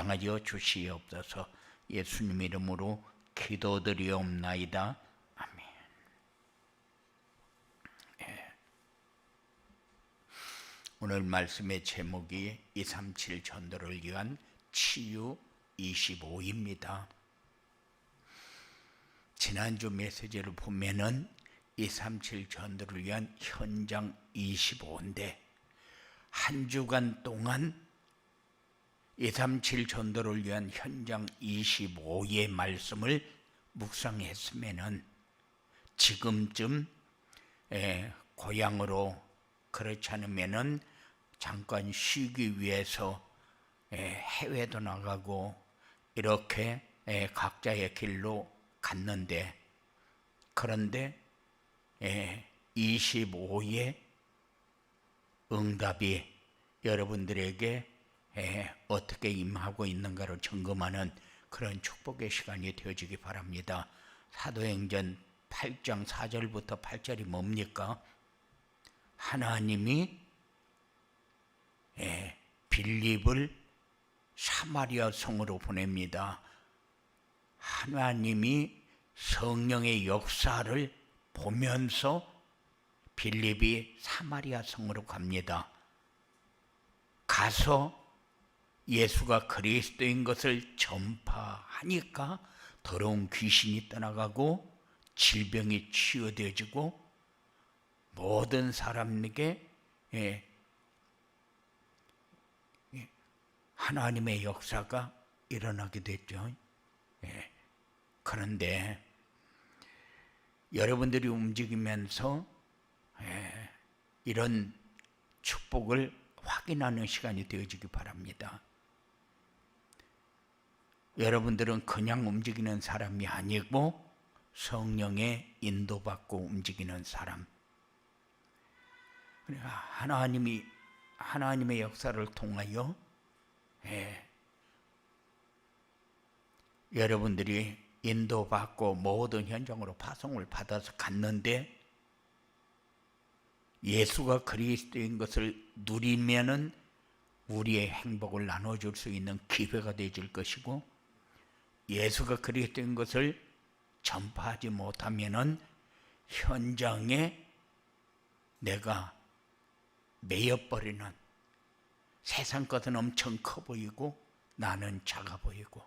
마땅하여 주시옵소서. 예수님 이름으로 기도드리옵나이다. 아멘. 오늘 말씀의 제목이 237 전도를 위한 치유 25입니다. 지난주 메시지를 보면은 237 전도를 위한 현장 25인데 한 주간 동안 237 전도를 위한 현장 25의 말씀을 묵상했으면은 지금쯤 고향으로, 그렇지 않으면은 잠깐 쉬기 위해서 해외도 나가고 이렇게 각자의 길로 갔는데, 그런데 25의 응답이 여러분들에게 어떻게 임하고 있는가를 점검하는 그런 축복의 시간이 되어지기 바랍니다. 사도행전 8장 4절부터 8절이 뭡니까? 하나님이 빌립을 사마리아 성으로 보냅니다. 하나님이 성령의 역사를 보면서 빌립이 사마리아 성으로 갑니다. 가서 예수가 그리스도인 것을 전파하니까 더러운 귀신이 떠나가고 질병이 치유되어지고 모든 사람에게 하나님의 역사가 일어나게 됐죠. 그런데 여러분들이 움직이면서 이런 축복을 확인하는 시간이 되어지기 바랍니다. 여러분들은 그냥 움직이는 사람이 아니고 성령의 인도받고 움직이는 사람. 하나님의 역사를 통하여 여러분들이 인도받고 모든 현장으로 파송을 받아서 갔는데 예수가 그리스도인 것을 누리면은 우리의 행복을 나눠줄 수 있는 기회가 되어질 것이고, 예수가 그리스도인 것을 전파하지 못하면은 현장에 내가 매여버리는, 세상 것은 엄청 커 보이고 나는 작아 보이고,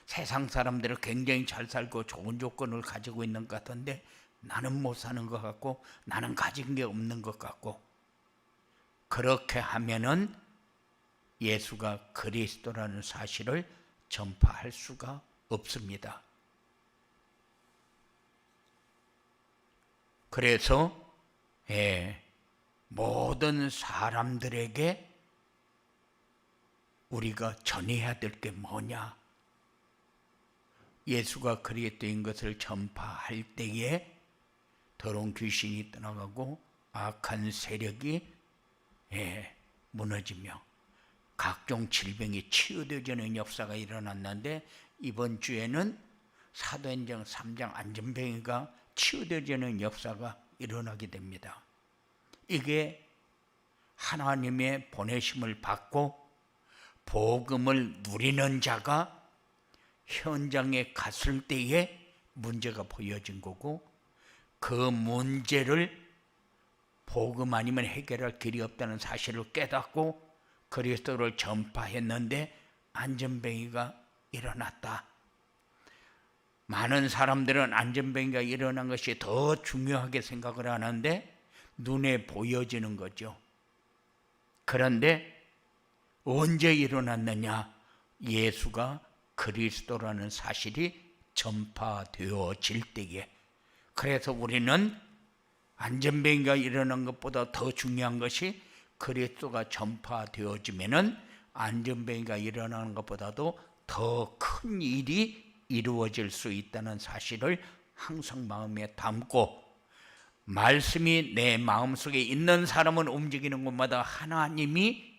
세상 사람들은 굉장히 잘 살고 좋은 조건을 가지고 있는 것 같은데 나는 못 사는 것 같고 나는 가진 게 없는 것 같고, 그렇게 하면은 예수가 그리스도라는 사실을 전파할 수가 없습니다. 그래서 모든 사람들에게 우리가 전해야 될 게 뭐냐? 예수가 그리스도인 것을 전파할 때에 더러운 귀신이 떠나가고 악한 세력이 무너지며 각종 질병이 치유되어지는 역사가 일어났는데, 이번 주에는 사도행전 3장 안전병이가 치유되어지는 역사가 일어나게 됩니다. 이게 하나님의 보내심을 받고 복음을 누리는 자가 현장에 갔을 때에 문제가 보여진 거고, 그 문제를 복음 아니면 해결할 길이 없다는 사실을 깨닫고 그리스도를 전파했는데 안전병이가 일어났다. 많은 사람들은 안전병이가 일어난 것이 더 중요하게 생각을 하는데 눈에 보여지는 거죠. 그런데 언제 일어났느냐? 예수가 그리스도라는 사실이 전파되어질 때에. 그래서 우리는 안전병이가 일어난 것보다 더 중요한 것이 그리스도가 전파되어지면은 안전병이가 일어나는 것보다도 더 큰 일이 이루어질 수 있다는 사실을 항상 마음에 담고, 말씀이 내 마음속에 있는 사람은 움직이는 곳마다 하나님이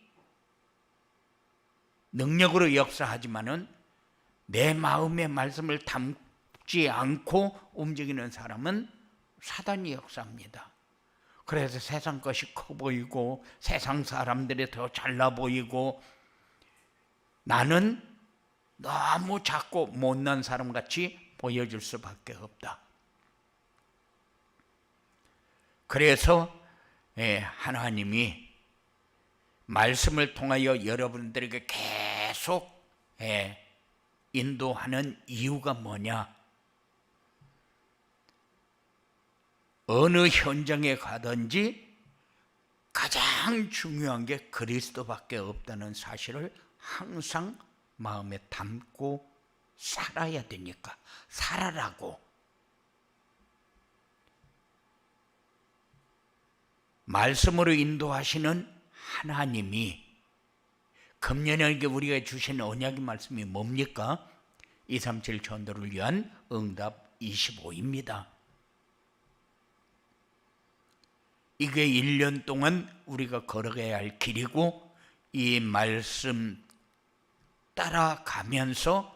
능력으로 역사하지만은 내 마음의 말씀을 담지 않고 움직이는 사람은 사단이 역사합니다. 그래서 세상 것이 커 보이고 세상 사람들이 더 잘나 보이고 나는 너무 작고 못난 사람같이 보여줄 수밖에 없다. 그래서 하나님이 말씀을 통하여 여러분들에게 계속 인도하는 이유가 뭐냐? 어느 현장에 가든지 가장 중요한 게 그리스도밖에 없다는 사실을 항상 마음에 담고 살아야 되니까 살아라고. 말씀으로 인도하시는 하나님이 금년에 우리가 주신 언약의 말씀이 뭡니까? 237 전도를 위한 응답 25입니다. 이게 1년 동안 우리가 걸어가야 할 길이고, 이 말씀 따라가면서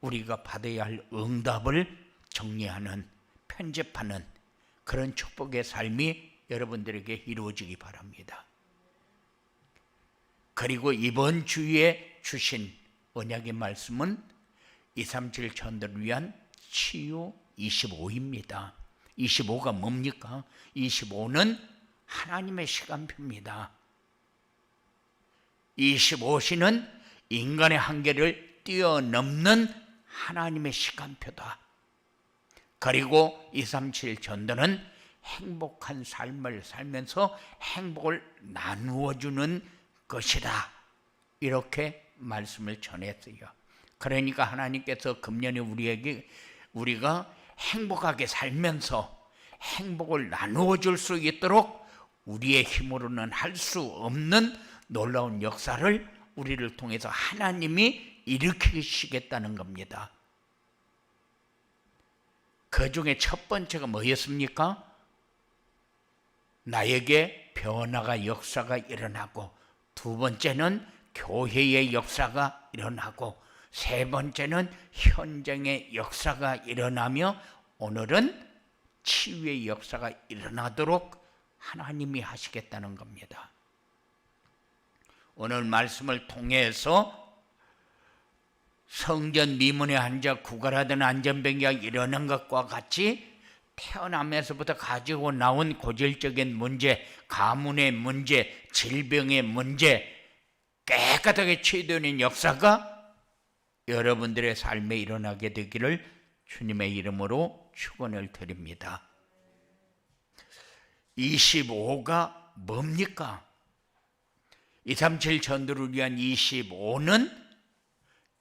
우리가 받아야 할 응답을 정리하는, 편집하는 그런 축복의 삶이 여러분들에게 이루어지기 바랍니다. 그리고 이번 주에 주신 언약의 말씀은 237 전도를 위한 치유 25입니다. 25가 뭡니까? 25는 하나님의 시간표입니다. 25시는 인간의 한계를 뛰어넘는 하나님의 시간표다. 그리고 237 전도는 행복한 삶을 살면서 행복을 나누어주는 것이다. 이렇게 말씀을 전했어요. 그러니까 하나님께서 금년에 우리가 행복하게 살면서 행복을 나누어 줄 수 있도록 우리의 힘으로는 할 수 없는 놀라운 역사를 우리를 통해서 하나님이 일으키시겠다는 겁니다. 그 중에 첫 번째가 뭐였습니까? 나에게 변화가 역사가 일어나고, 두 번째는 교회의 역사가 일어나고, 세 번째는 현장의 역사가 일어나며, 오늘은 치유의 역사가 일어나도록 하나님이 하시겠다는 겁니다. 오늘 말씀을 통해서 성전 미문에 앉아 구걸하던 안전병기가 일어난 것과 같이 태어나면서부터 가지고 나온 고질적인 문제, 가문의 문제, 질병의 문제 깨끗하게 치유되는 역사가 여러분들의 삶에 일어나게 되기를 주님의 이름으로 축원을 드립니다. 25가 뭡니까? 237 전도를 위한 25는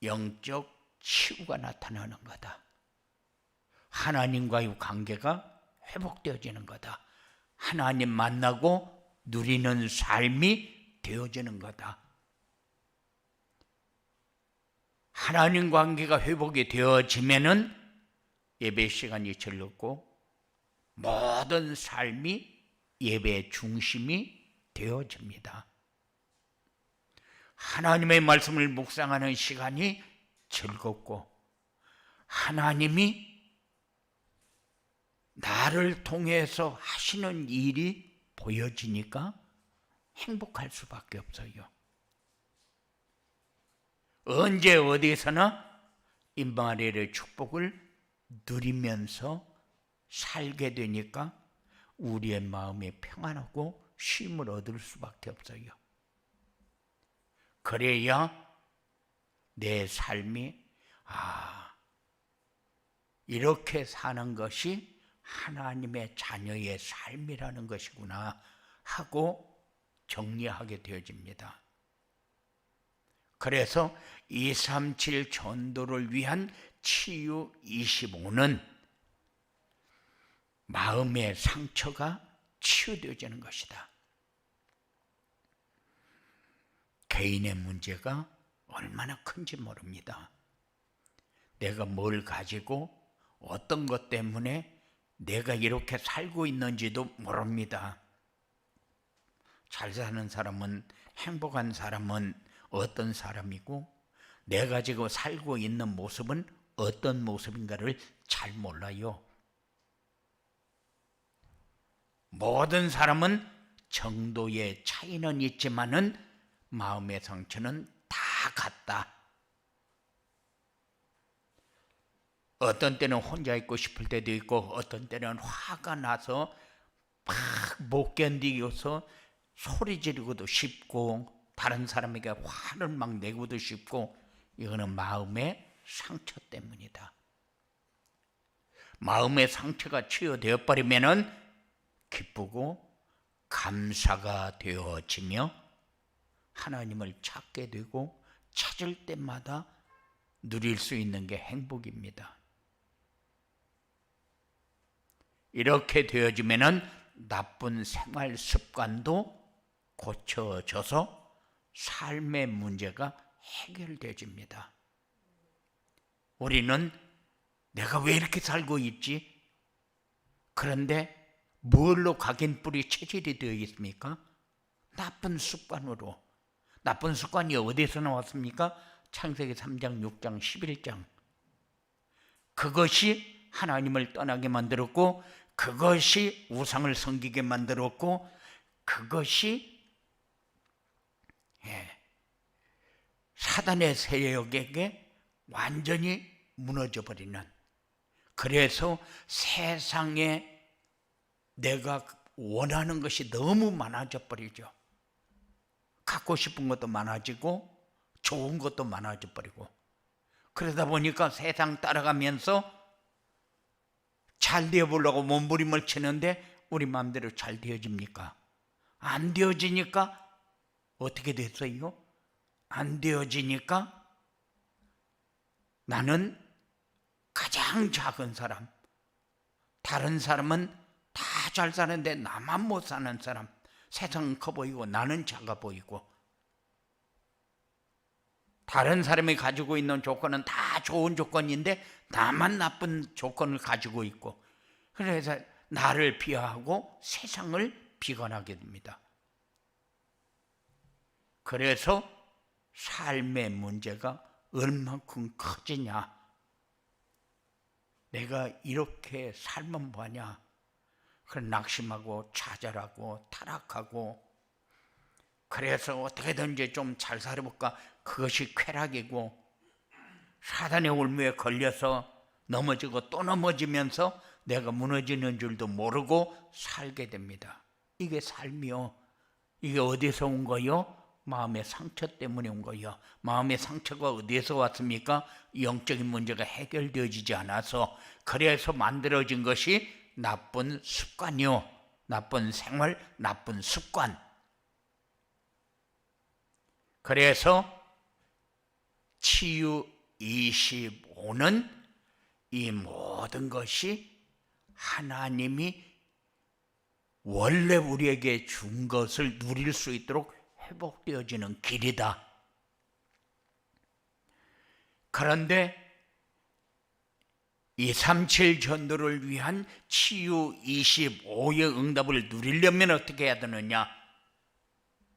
영적 치유가 나타나는 거다. 하나님과의 관계가 회복되어지는 거다. 하나님 만나고 누리는 삶이 되어지는 거다. 하나님 관계가 회복이 되어지면은 예배 시간이 즐겁고 모든 삶이 예배의 중심이 되어집니다. 하나님의 말씀을 묵상하는 시간이 즐겁고 하나님이 나를 통해서 하시는 일이 보여지니까 행복할 수밖에 없어요. 언제 어디서나 임마누엘의 축복을 누리면서 살게 되니까 우리의 마음이 평안하고 쉼을 얻을 수밖에 없어요. 그래야 내 삶이 이렇게 사는 것이 하나님의 자녀의 삶이라는 것이구나 하고 정리하게 되어집니다. 그래서 237 전도를 위한 치유 25는 마음의 상처가 치유되어지는 것이다. 개인의 문제가 얼마나 큰지 모릅니다. 내가 뭘 가지고 어떤 것 때문에 내가 이렇게 살고 있는지도 모릅니다. 잘 사는 사람은, 행복한 사람은 어떤 사람이고 내가 지금 살고 있는 모습은 어떤 모습인가를 잘 몰라요. 모든 사람은 정도의 차이는 있지만은 마음의 상처는 다 같다. 어떤 때는 혼자 있고 싶을 때도 있고, 어떤 때는 화가 나서 막 못 견디어서 소리 지르고도 싶고, 다른 사람에게 화를 막 내고도 싶고, 이거는 마음의 상처 때문이다. 마음의 상처가 치유되어 버리면은 기쁘고 감사가 되어지며 하나님을 찾게 되고, 찾을 때마다 누릴 수 있는 게 행복입니다. 이렇게 되어지면은 나쁜 생활 습관도 고쳐져서 삶의 문제가 해결되집니다. 우리는 내가 왜 이렇게 살고 있지? 그런데 뭘로 각인뿌리 체질이 되어 있습니까? 나쁜 습관으로. 나쁜 습관이 어디서 나왔습니까? 창세기 3장, 6장, 11장. 그것이 하나님을 떠나게 만들었고, 그것이 우상을 섬기게 만들었고, 그것이 사단의 세력에게 완전히 무너져 버리는, 그래서 세상에 내가 원하는 것이 너무 많아져 버리죠. 갖고 싶은 것도 많아지고 좋은 것도 많아져 버리고, 그러다 보니까 세상 따라가면서 잘 되어 보려고 몸부림을 치는데 우리 마음대로 잘 되어집니까? 안 되어지니까 어떻게 됐어요? 안 되어지니까 나는 가장 작은 사람, 다른 사람은 다 잘 사는데 나만 못 사는 사람, 세상은 커 보이고 나는 작아 보이고, 다른 사람이 가지고 있는 조건은 다 좋은 조건인데 나만 나쁜 조건을 가지고 있고, 그래서 나를 비하하고 세상을 비관하게 됩니다. 그래서 삶의 문제가 얼만큼 커지냐, 내가 이렇게 살면 뭐하냐, 그런 낙심하고 좌절하고 타락하고, 그래서 어떻게든지 좀 잘 살아볼까, 그것이 쾌락이고, 사단의 올무에 걸려서 넘어지고 또 넘어지면서 내가 무너지는 줄도 모르고 살게 됩니다. 이게 삶이요. 이게 어디서 온 거요? 마음의 상처 때문에 온 거예요. 마음의 상처가 어디에서 왔습니까? 영적인 문제가 해결되어지지 않아서, 그래서 만들어진 것이 나쁜 습관이요. 나쁜 생활, 나쁜 습관. 그래서 치유 25는 이 모든 것이 하나님이 원래 우리에게 준 것을 누릴 수 있도록 회복되어지는 길이다. 그런데 237 전도를 위한 치유 25의 응답을 누리려면 어떻게 해야 되느냐?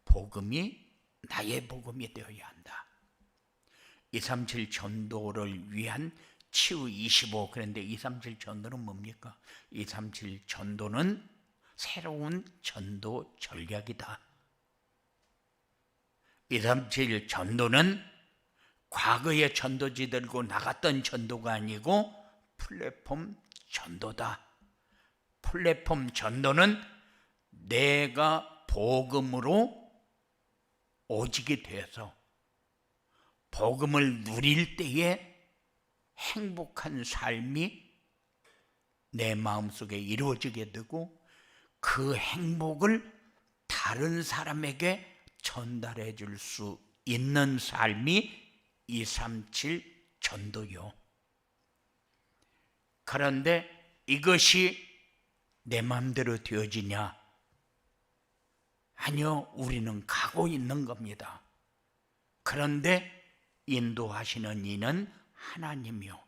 복음이 나의 복음이 되어야 한다. 237 전도를 위한 치유 25. 그런데 237 전도는 뭡니까? 237 전도는 새로운 전도 전략이다. 237 전도는 과거의 전도지 들고 나갔던 전도가 아니고 플랫폼 전도다. 플랫폼 전도는 내가 복음으로 오직이 되어서 복음을 누릴 때에 행복한 삶이 내 마음속에 이루어지게 되고, 그 행복을 다른 사람에게 전달해 줄 수 있는 삶이 237 전도요. 그런데 이것이 내 마음대로 되어지냐? 아니요, 우리는 가고 있는 겁니다. 그런데 인도하시는 이는 하나님이요.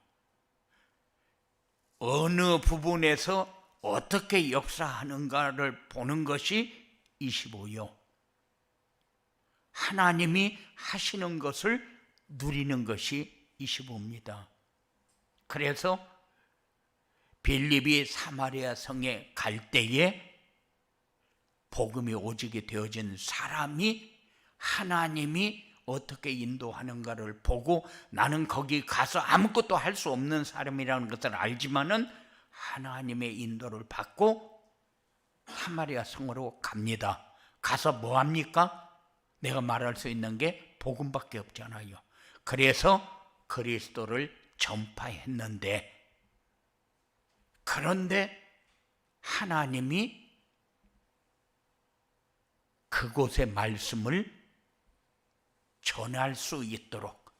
어느 부분에서 어떻게 역사하는가를 보는 것이 25요. 하나님이 하시는 것을 누리는 것이 25입니다. 그래서 빌립이 사마리아 성에 갈 때에 복음이 오직이 되어진 사람이 하나님이 어떻게 인도하는가를 보고 나는 거기 가서 아무것도 할 수 없는 사람이라는 것을 알지만은 하나님의 인도를 받고 사마리아 성으로 갑니다. 가서 뭐 합니까? 내가 말할 수 있는 게 복음밖에 없잖아요. 그래서 그리스도를 전파했는데, 그런데 하나님이 그곳의 말씀을 전할 수 있도록,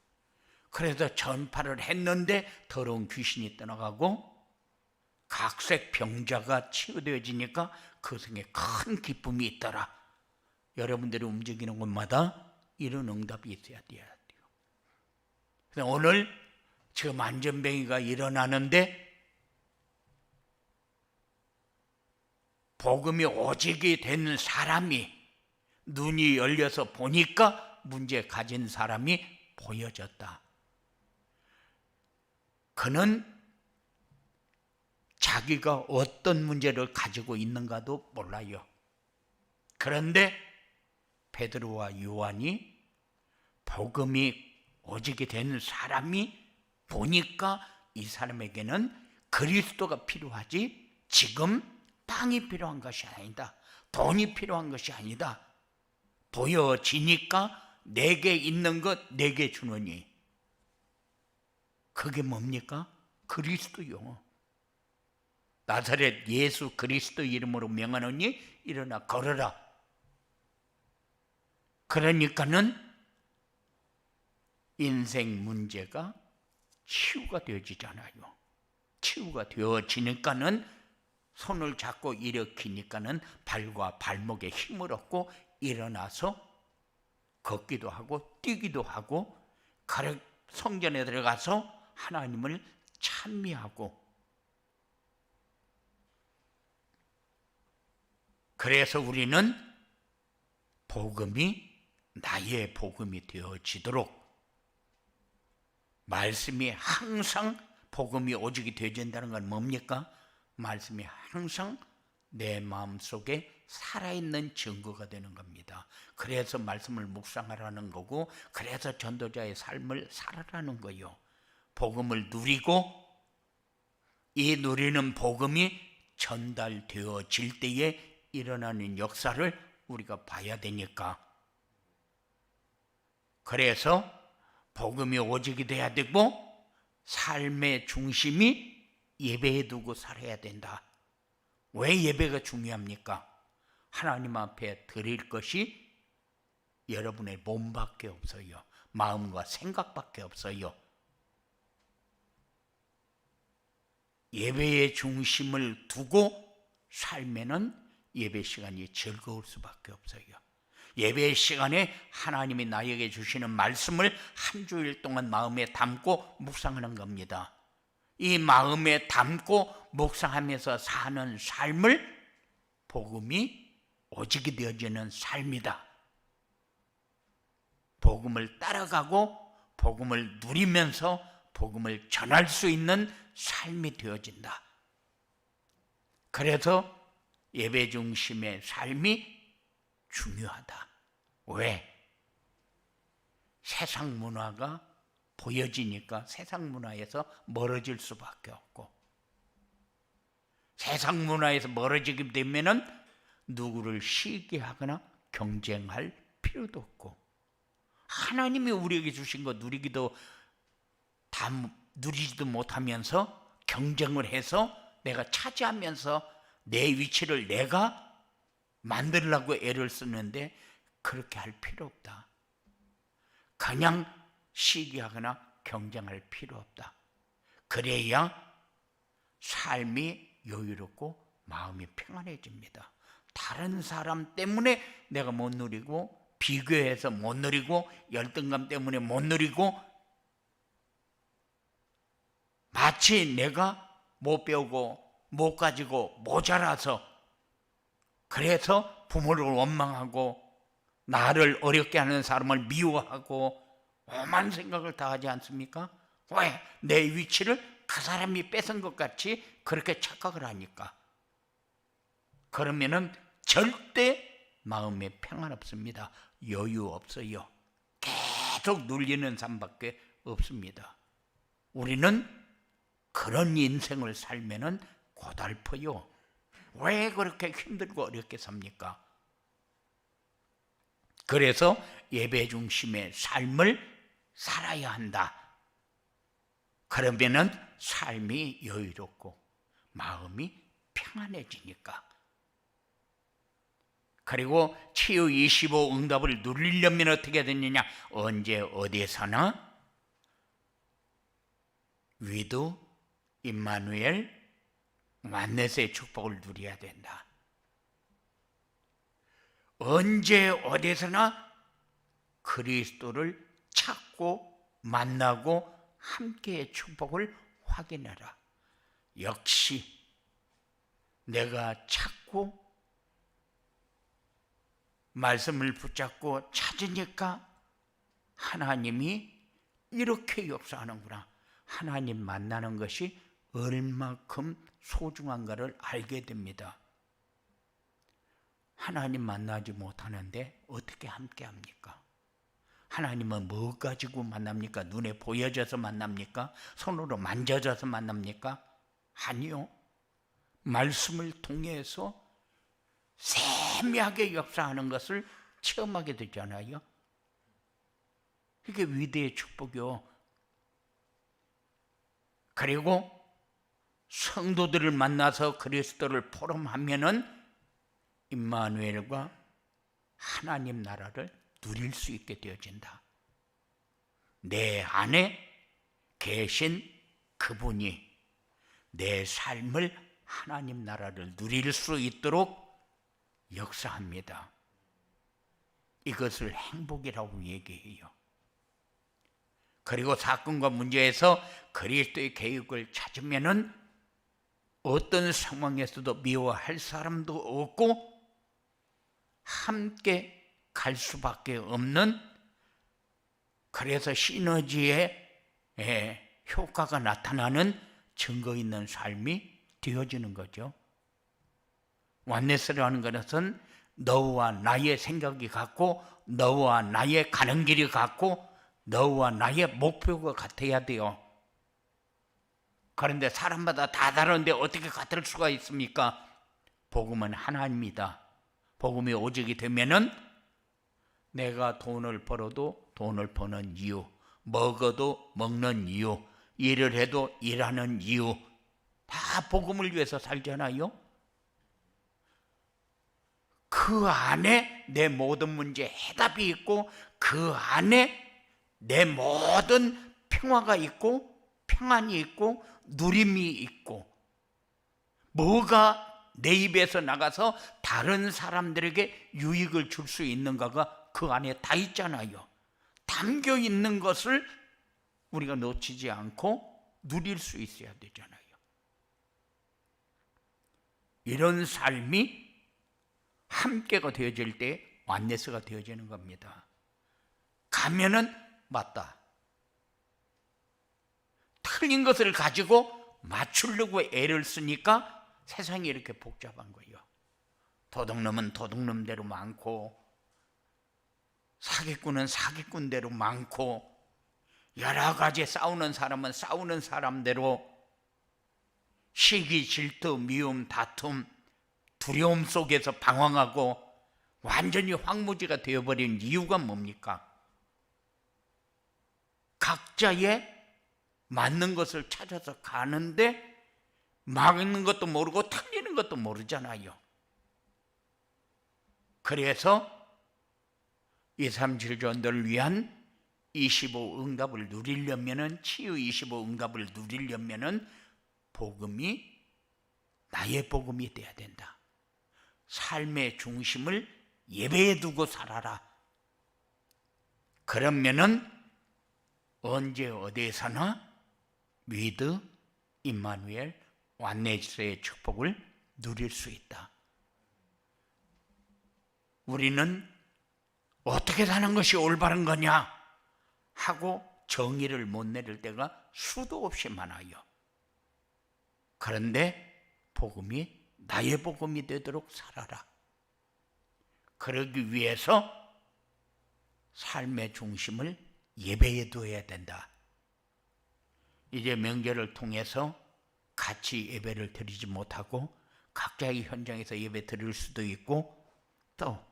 그래서 전파를 했는데 더러운 귀신이 떠나가고 각색 병자가 치유되어지니까 그 성에 큰 기쁨이 있더라. 여러분들이 움직이는 곳마다 이런 응답이 있어야 돼요. 그래서 오늘 지금 안전뱅이가 일어나는데 복음이 오직이 된 사람이 눈이 열려서 보니까 문제 가진 사람이 보여졌다. 그는 자기가 어떤 문제를 가지고 있는가도 몰라요. 그런데 베드로와 요한이 복음이 오직이 된 사람이 보니까 이 사람에게는 그리스도가 필요하지 지금 땅이 필요한 것이 아니다. 돈이 필요한 것이 아니다. 보여지니까 내게 있는 것 내게 주노니. 그게 뭡니까? 그리스도요. 나사렛 예수 그리스도 이름으로 명하노니 일어나 걸어라. 그러니까는 인생 문제가 치유가 되어지잖아요. 치유가 되어지니까는 손을 잡고 일으키니까는 발과 발목에 힘을 얻고 일어나서 걷기도 하고 뛰기도 하고 성전에 들어가서 하나님을 찬미하고, 그래서 우리는 복음이 나의 복음이 되어지도록, 말씀이 항상 복음이 오직이 되어진다는 건 뭡니까? 말씀이 항상 내 마음속에 살아있는 증거가 되는 겁니다. 그래서 말씀을 묵상하라는 거고, 그래서 전도자의 삶을 살아라는 거예요. 복음을 누리고 이 누리는 복음이 전달되어질 때에 일어나는 역사를 우리가 봐야 되니까, 그래서 복음이 오직이 돼야 되고 삶의 중심이 예배에 두고 살아야 된다. 왜 예배가 중요합니까? 하나님 앞에 드릴 것이 여러분의 몸밖에 없어요. 마음과 생각밖에 없어요. 예배의 중심을 두고 살면은 예배 시간이 즐거울 수밖에 없어요. 예배 시간에 하나님이 나에게 주시는 말씀을 한 주일 동안 마음에 담고 묵상하는 겁니다. 이 마음에 담고 묵상하면서 사는 삶을 복음이 오직이 되어지는 삶이다. 복음을 따라가고 복음을 누리면서 복음을 전할 수 있는 삶이 되어진다. 그래서 예배 중심의 삶이 중요하다. 왜? 세상 문화가 보여지니까 세상 문화에서 멀어질 수밖에 없고, 세상 문화에서 멀어지게 되면은 누구를 시기하거나 경쟁할 필요도 없고, 하나님이 우리에게 주신 거 누리지도 못하면서 경쟁을 해서 내가 차지하면서 내 위치를 내가 만들려고 애를 쓰는데 그렇게 할 필요 없다. 그냥 시기하거나 경쟁할 필요 없다. 그래야 삶이 여유롭고 마음이 평안해집니다. 다른 사람 때문에 내가 못 누리고, 비교해서 못 누리고, 열등감 때문에 못 누리고, 마치 내가 못 배우고 못 가지고 모자라서 그래서 부모를 원망하고 나를 어렵게 하는 사람을 미워하고 오만 생각을 다 하지 않습니까? 왜? 내 위치를 그 사람이 뺏은 것 같이 그렇게 착각을 하니까. 그러면은 절대 마음에 평안 없습니다. 여유 없어요. 계속 눌리는 삶밖에 없습니다. 우리는 그런 인생을 살면은 고달퍼요. 왜 그렇게 힘들고 어렵게 삽니까? 그래서 예배 중심의 삶을 살아야 한다. 그러면은 삶이 여유롭고 마음이 평안해지니까. 그리고 치유 25 응답을 누리려면 어떻게 되느냐? 언제 어디서나 위드 임마누엘 만네스의 축복을 누려야 된다. 언제 어디서나 그리스도를 찾고 만나고 함께의 축복을 확인해라. 역시 내가 찾고 말씀을 붙잡고 찾으니까 하나님이 이렇게 역사하는구나. 하나님 만나는 것이 얼마큼 소중한가를 알게 됩니다. 하나님 만나지 못하는데 어떻게 함께 합니까? 하나님은 뭐 가지고 만납니까? 눈에 보여져서 만납니까? 손으로 만져져서 만납니까? 아니요. 말씀을 통해서 세미하게 역사하는 것을 체험하게 되잖아요. 이게 위대의 축복이요. 그리고 성도들을 만나서 그리스도를 포럼하면은 임마누엘과 하나님 나라를 누릴 수 있게 되어진다. 내 안에 계신 그분이 내 삶을 하나님 나라를 누릴 수 있도록 역사합니다. 이것을 행복이라고 얘기해요. 그리고 사건과 문제에서 그리스도의 계획을 찾으면은 어떤 상황에서도 미워할 사람도 없고 함께 갈 수밖에 없는, 그래서 시너지의 효과가 나타나는 증거 있는 삶이 되어지는 거죠. 완네스라는 것은 너와 나의 생각이 같고 너와 나의 가는 길이 같고 너와 나의 목표가 같아야 돼요. 그런데 사람마다 다 다른데 어떻게 같을 수가 있습니까? 복음은 하나입니다. 복음이 오직이 되면은 내가 돈을 벌어도 돈을 버는 이유, 먹어도 먹는 이유, 일을 해도 일하는 이유, 다 복음을 위해서 살잖아요. 그 안에 내 모든 문제 해답이 있고 그 안에 내 모든 평화가 있고 평안이 있고 누림이 있고, 뭐가 내 입에서 나가서 다른 사람들에게 유익을 줄 수 있는가가 그 안에 다 있잖아요. 담겨 있는 것을 우리가 놓치지 않고 누릴 수 있어야 되잖아요. 이런 삶이 함께가 되어질 때 완네스가 되어지는 겁니다. 가면은 맞다. 틀린 것을 가지고 맞추려고 애를 쓰니까 세상이 이렇게 복잡한 거예요. 도둑놈은 도둑놈대로 많고 사기꾼은 사기꾼대로 많고 여러 가지 싸우는 사람은 싸우는 사람대로 시기, 질투, 미움, 다툼, 두려움 속에서 방황하고 완전히 황무지가 되어버린 이유가 뭡니까? 각자의 맞는 것을 찾아서 가는데 맞는 것도 모르고 틀리는 것도 모르잖아요. 그래서 237전도를 위한 25 응답을 누리려면은, 치유 25 응답을 누리려면은 복음이 나의 복음이 돼야 된다. 삶의 중심을 예배에 두고 살아라. 그러면은 언제 어디에서나 위드 임마누엘 완네스의 축복을 누릴 수 있다. 우리는 어떻게 사는 것이 올바른 거냐 하고 정의를 못 내릴 때가 수도 없이 많아요. 그런데 복음이 나의 복음이 되도록 살아라. 그러기 위해서 삶의 중심을 예배에 두어야 된다. 이제 명절을 통해서 같이 예배를 드리지 못하고 각자의 현장에서 예배 드릴 수도 있고, 또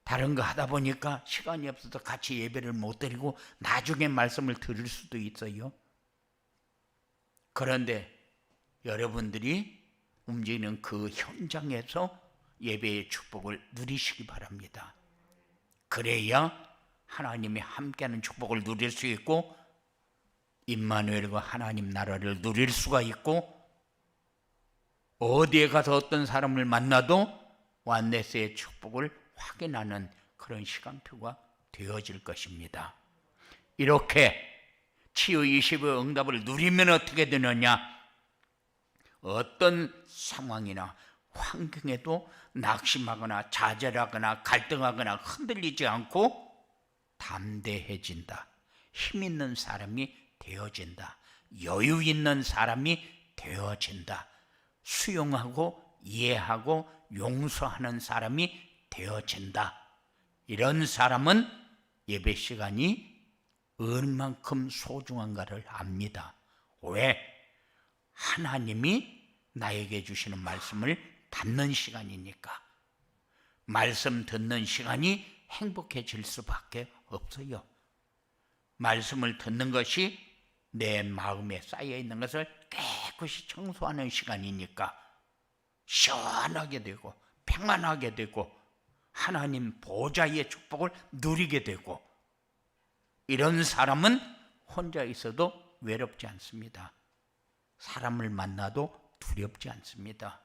다른 거 하다 보니까 시간이 없어서 같이 예배를 못 드리고 나중에 말씀을 들을 수도 있어요. 그런데 여러분들이 움직이는 그 현장에서 예배의 축복을 누리시기 바랍니다. 그래야 하나님이 함께하는 축복을 누릴 수 있고 임마누엘과 하나님 나라를 누릴 수가 있고, 어디에 가서 어떤 사람을 만나도 완네스의 축복을 확인하는 그런 시간표가 되어질 것입니다. 이렇게 치유 20의 응답을 누리면 어떻게 되느냐? 어떤 상황이나 환경에도 낙심하거나 좌절하거나 갈등하거나 흔들리지 않고 담대해진다. 힘 있는 사람이 되어진다. 여유 있는 사람이 되어진다. 수용하고 이해하고 용서하는 사람이 되어진다. 이런 사람은 예배 시간이 얼만큼 소중한가를 압니다. 왜? 하나님이 나에게 주시는 말씀을 받는 시간이니까. 말씀 듣는 시간이 행복해질 수밖에 없어요. 말씀을 듣는 것이 내 마음에 쌓여있는 것을 깨끗이 청소하는 시간이니까 시원하게 되고 평안하게 되고 하나님 보좌의 축복을 누리게 되고, 이런 사람은 혼자 있어도 외롭지 않습니다. 사람을 만나도 두렵지 않습니다.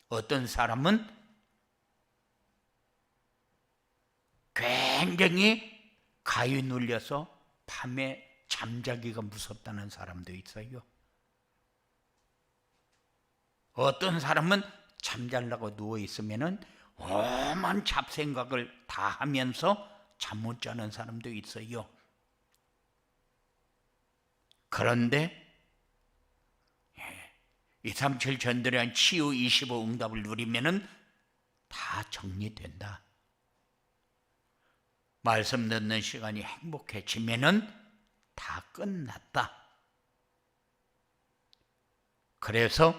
어떤 사람은 굉장히 가위 눌려서 밤에 잠자기가 무섭다는 사람도 있어요. 어떤 사람은 잠자려고 누워있으면 오만 잡생각을 다 하면서 잠 못 자는 사람도 있어요. 그런데 237 전도란 치유 25 응답을 누리면 다 정리된다. 말씀 듣는 시간이 행복해지면 다 끝났다. 그래서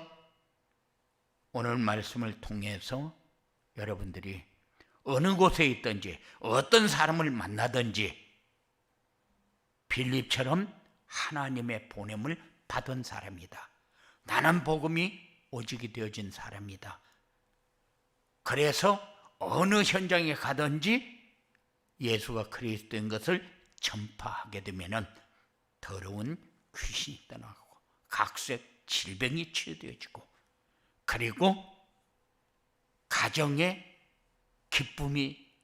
오늘 말씀을 통해서 여러분들이 어느 곳에 있든지 어떤 사람을 만나든지 빌립처럼 하나님의 보냄을 받은 사람이다. 나는 복음이 오직이 되어진 사람이다. 그래서 어느 현장에 가든지 예수가 그리스도인 것을 전파하게 되면 더러운 귀신이 떠나고 각색 질병이 치유되어지고, 그리고 가정에 기쁨이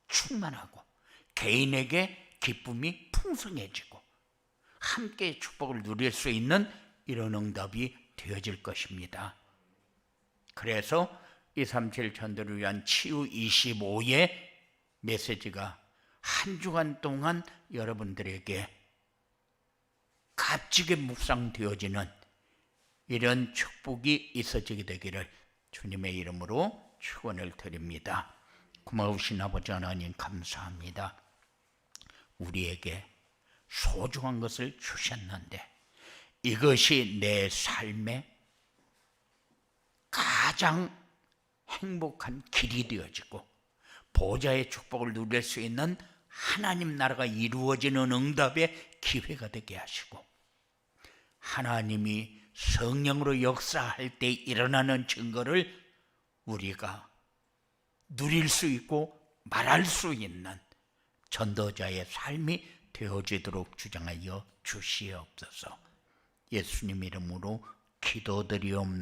충만하고 개인에게 기쁨이 풍성해지고 함께 축복을 누릴 수 있는 이런 응답이 되어질 것입니다. 그래서 237 전도를 위한 치유 25의 메시지가 한 주간 동안 여러분들에게 값지게 묵상되어지는 이런 축복이 있어지게 되기를 주님의 이름으로 축원을 드립니다. 고마우신 아버지 하나님 감사합니다. 우리에게 소중한 것을 주셨는데 이것이 내 삶의 가장 행복한 길이 되어지고 보좌의 축복을 누릴 수 있는 하나님 나라가 이루어지는 응답의 기회가 되게 하시고, 하나님이 성령으로 역사할 때 일어나는 증거를 우리가 누릴 수 있고 말할 수 있는 전도자의 삶이 되어지도록 주장하여 주시옵소서. 예수님 이름으로 기도드리옵나이다.